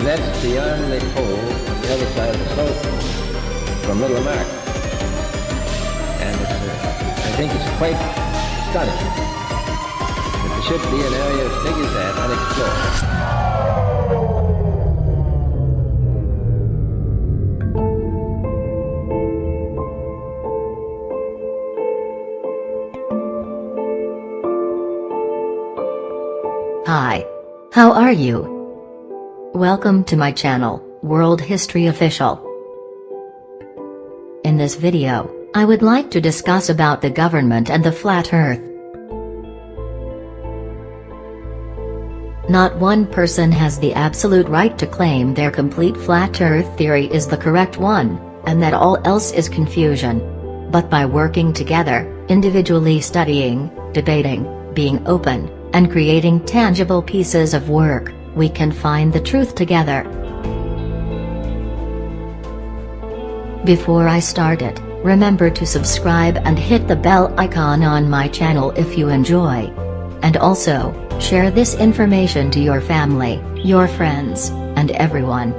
that's the only pole on the other side of the South Pole from Little America. And I think it's quite astonishing that there should be an area as big as that unexplored. Hi. How are you? Welcome to my channel, World History Official. In this video, I would like to discuss about the government and the flat earth. Not one person has the absolute right to claim their complete flat earth theory is the correct one, and that all else is confusion. But by working together, individually studying, debating, being open, and creating tangible pieces of work, we can find the truth together. Before I start it, remember to subscribe and hit the bell icon on my channel if you enjoy. And also, share this information to your family, your friends, and everyone.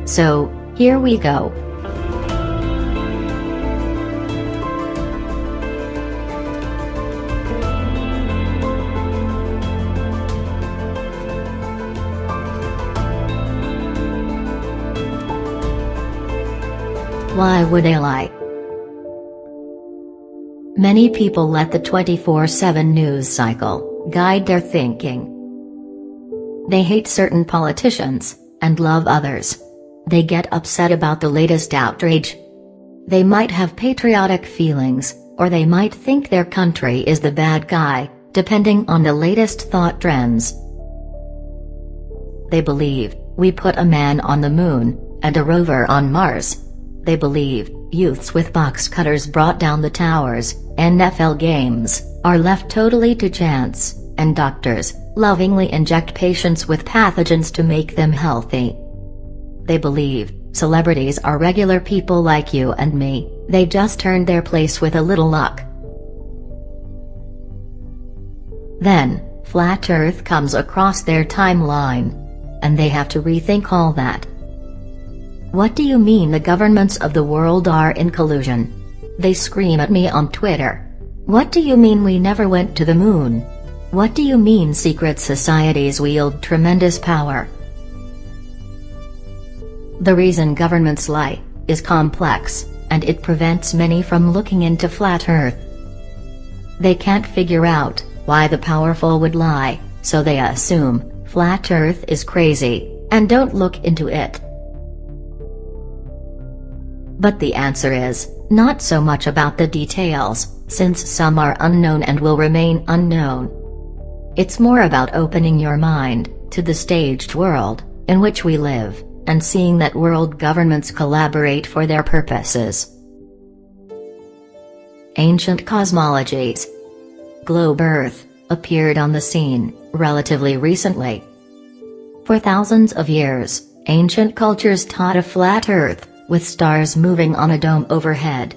So, here we go. Why would they lie? Many people let the 24/7 news cycle guide their thinking. They hate certain politicians, and love others. They get upset about the latest outrage. They might have patriotic feelings, or they might think their country is the bad guy, depending on the latest thought trends. They believe we put a man on the moon, and a rover on Mars. They believe youths with box cutters brought down the towers, NFL games are left totally to chance, and doctors lovingly inject patients with pathogens to make them healthy. They believe celebrities are regular people like you and me, they just turned their place with a little luck. Then, flat Earth comes across their timeline. And they have to rethink all that. What do you mean the governments of the world are in collusion? They scream at me on Twitter. What do you mean we never went to the moon? What do you mean secret societies wield tremendous power? The reason governments lie is complex, and it prevents many from looking into flat Earth. They can't figure out why the powerful would lie, so they assume flat Earth is crazy, and don't look into it. But the answer is, not so much about the details, since some are unknown and will remain unknown. It's more about opening your mind to the staged world in which we live, and seeing that world governments collaborate for their purposes. Ancient cosmologies. Globe Earth appeared on the scene relatively recently. For thousands of years, ancient cultures taught a flat Earth, with stars moving on a dome overhead.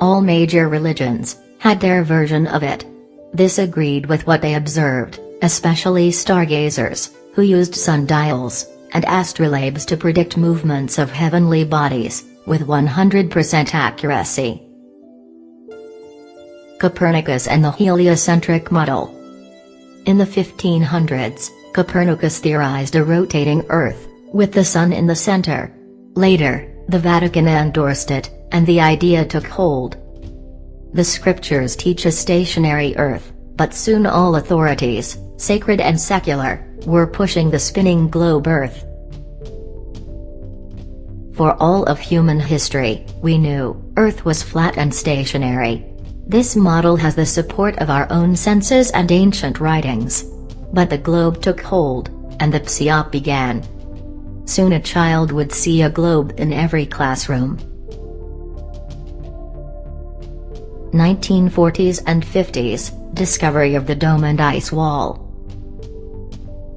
All major religions had their version of it. This agreed with what they observed, especially stargazers, who used sundials and astrolabes to predict movements of heavenly bodies, with 100% accuracy. Copernicus and the heliocentric model. In the 1500s, Copernicus theorized a rotating Earth, with the Sun in the center. Later, the Vatican endorsed it, and the idea took hold. The scriptures teach a stationary Earth, but soon all authorities, sacred and secular, were pushing the spinning globe Earth. For all of human history, we knew Earth was flat and stationary. This model has the support of our own senses and ancient writings. But the globe took hold, and the psyop began. Soon a child would see a globe in every classroom. 1940s and 50s, discovery of the dome and ice wall.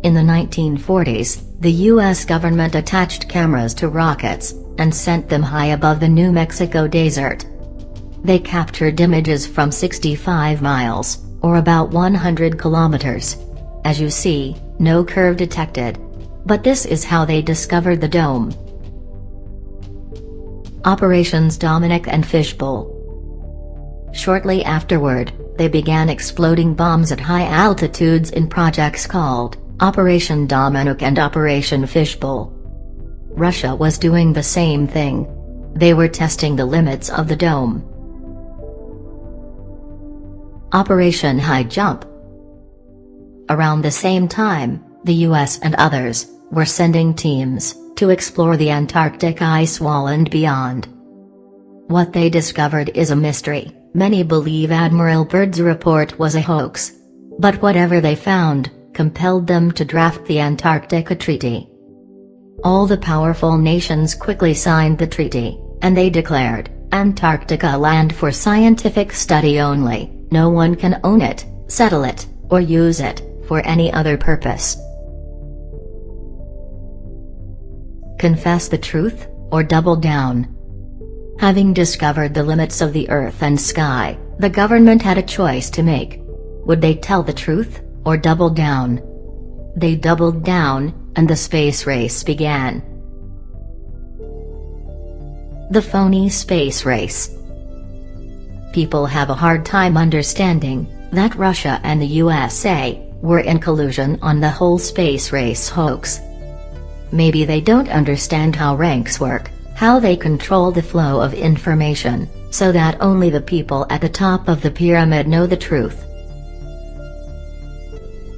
In the 1940s, the U.S. government attached cameras to rockets, and sent them high above the New Mexico desert. They captured images from 65 miles, or about 100 kilometers. as you see, no curve detected. But this is how they discovered the dome. Operations Dominic and Fishbowl. Shortly afterward, they began exploding bombs at high altitudes in projects called Operation Dominic and Operation Fishbowl. Russia was doing the same thing. They were testing the limits of the dome. Operation High Jump. Around the same time, the US and others were sending teams to explore the Antarctic ice wall and beyond. What they discovered is a mystery. Many believe Admiral Byrd's report was a hoax. But whatever they found compelled them to draft the Antarctica Treaty. All the powerful nations quickly signed the treaty, and they declared Antarctica land for scientific study only. No one can own it, settle it, or use it for any other purpose. Confess the truth, or double down. Having discovered the limits of the earth and sky, the government had a choice to make. Would they tell the truth, or double down? They doubled down, and the space race began. The phony space race. People have a hard time understanding that Russia and the USA were in collusion on the whole space race hoax. Maybe they don't understand how ranks work, how they control the flow of information, so that only the people at the top of the pyramid know the truth.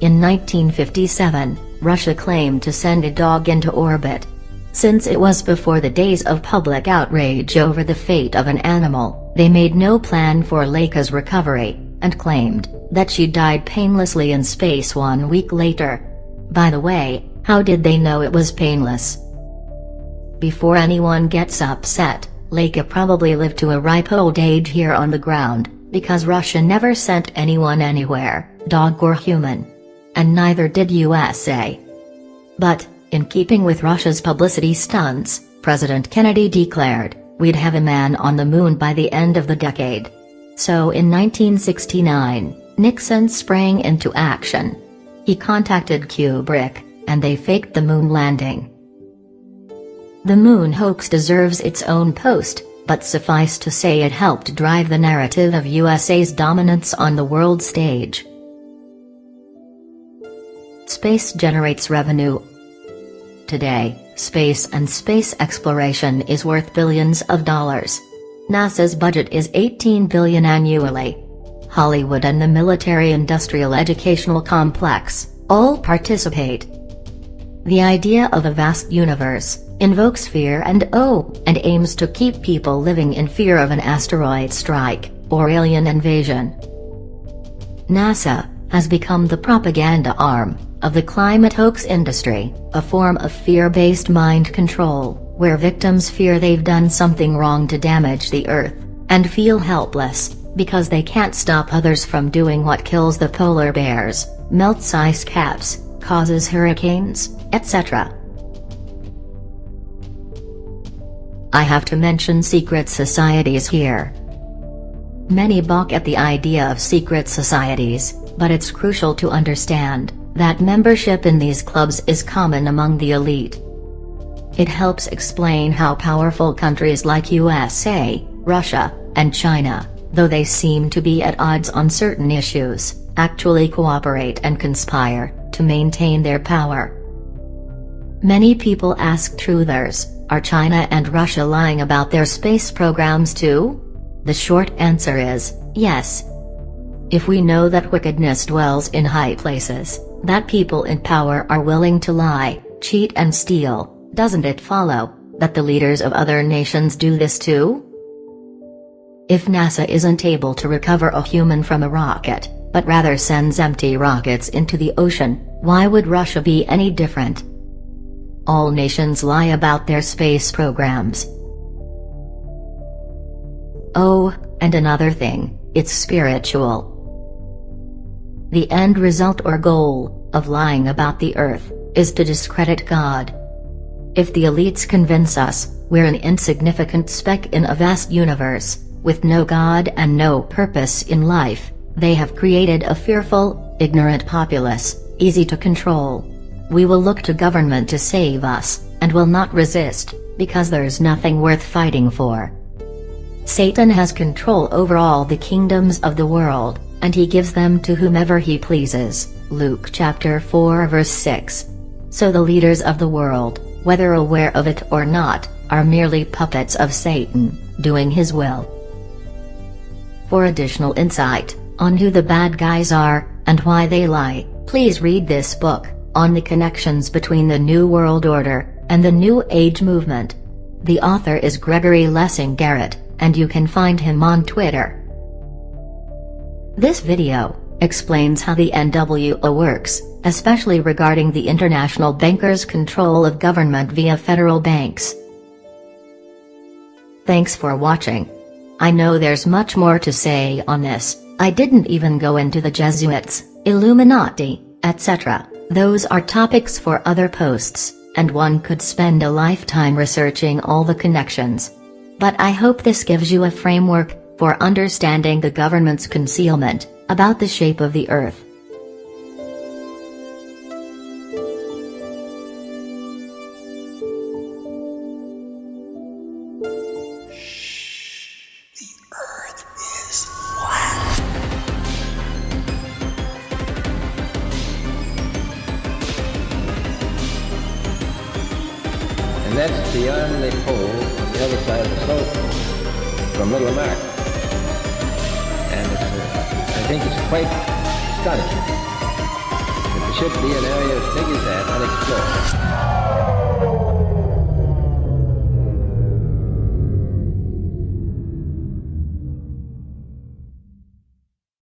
In 1957, Russia claimed to send a dog into orbit. Since it was before the days of public outrage over the fate of an animal, they made no plan for Laika's recovery, and claimed that she died painlessly in space 1 week later. By the way, how did they know it was painless? Before anyone gets upset, Laika probably lived to a ripe old age here on the ground, because Russia never sent anyone anywhere, dog or human. And neither did USA. But, in keeping with Russia's publicity stunts, President Kennedy declared, we'd have a man on the moon by the end of the decade. So in 1969, Nixon sprang into action. He contacted Kubrick, and they faked the moon landing. The moon hoax deserves its own post, but suffice to say it helped drive the narrative of USA's dominance on the world stage. Space generates revenue. Today, space and space exploration is worth billions of dollars. NASA's budget is $18 billion annually. Hollywood and the military-industrial educational complex all participate. The idea of a vast universe invokes fear and aims to keep people living in fear of an asteroid strike or alien invasion. NASA has become the propaganda arm of the climate hoax industry, a form of fear-based mind control, where victims fear they've done something wrong to damage the Earth, and feel helpless, because they can't stop others from doing what kills the polar bears, melts ice caps, causes hurricanes, etc. I have to mention secret societies here. Many balk at the idea of secret societies, but it's crucial to understand that membership in these clubs is common among the elite. It helps explain how powerful countries like USA, Russia, and China, though they seem to be at odds on certain issues, actually cooperate and conspire to maintain their power. Many people ask truthers, are China and Russia lying about their space programs too? The short answer is, yes. If we know that wickedness dwells in high places, that people in power are willing to lie, cheat and steal, doesn't it follow that the leaders of other nations do this too? If NASA isn't able to recover a human from a rocket, but rather sends empty rockets into the ocean, why would Russia be any different? All nations lie about their space programs. Oh, and another thing, it's spiritual. The end result or goal of lying about the Earth is to discredit God. If the elites convince us we're an insignificant speck in a vast universe, with no God and no purpose in life, they have created a fearful, ignorant populace, easy to control. We will look to government to save us, and will not resist, because there's nothing worth fighting for. Satan has control over all the kingdoms of the world, and he gives them to whomever he pleases. Luke chapter 4 verse 6. So the leaders of the world, whether aware of it or not, are merely puppets of Satan, doing his will. For additional insight on who the bad guys are, and why they lie, please read this book, On the Connections Between the New World Order and the New Age Movement. The author is Gregory Lessing Garrett, and you can find him on Twitter. This video explains how the NWO works, especially regarding the international bankers' control of government via federal banks. Thanks for watching. I know there's much more to say on this. I didn't even go into the Jesuits, Illuminati, etc. Those are topics for other posts, and one could spend a lifetime researching all the connections. But I hope this gives you a framework for understanding the government's concealment about the shape of the Earth. And that's beyond the pole on the other side of the slope from Little Mark. And I think it's quite astonishing that there should be an area as big as that unexplored.